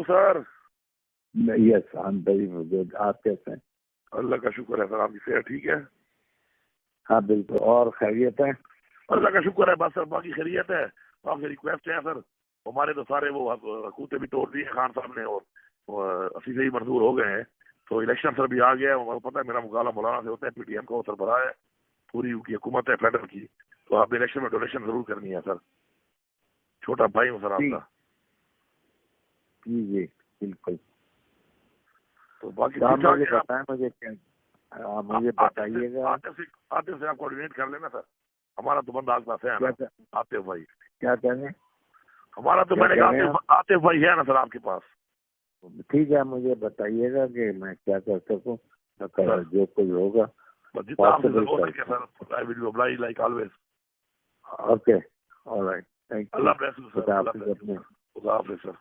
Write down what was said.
You sir? Yes, I am very good. आप कैसे हैं? अल्लाह का शुक्र है सर, आपकी सेहत ठीक है? हाँ बिल्कुल। और खैरियत है? अल्लाह का शुक्र है, बस सर बाकी खैरियत है। आपसे रिक्वेस्ट है सर, हमारे तो सारे वो हकूक़े भी तोड़ दिए खान साहब ने और 80 से ही मंजूर हो गए हैं। तो इलेक्शन सर भी आ गया है, पता है मेरा मुकाबला मौलाना से होता है, PTM का सरबराह है, पूरी उनकी हुकूमत है फेडरल की। तो आप इलेक्शन में डोनेशन जरूर करनी है सर, छोटा भाई हूँ सर आपका। जी जी बिल्कुल। तो बाकी आप मुझे बताएं, मुझे क्या मुझे बताइएगा। आतिफ से आप कोऑर्डिनेट कर लेना सर, हमारा तो बंदा आपके पास है ना, आतिफ भाई। क्या कहें? हमारा तो मैंने कहा आतिफ भाई है ना सर आपके पास। ठीक है, मुझे बताइएगा कि मैं क्या कर सकूं, जो कुछ होगा। जितना आपसे हो सके sir, I will be obliged like always. Okay, all right, thank you. अल्लाह हाफ़िज़ सर। खुदा हाफ़िज़। खुदा हाफ़िज़ सर।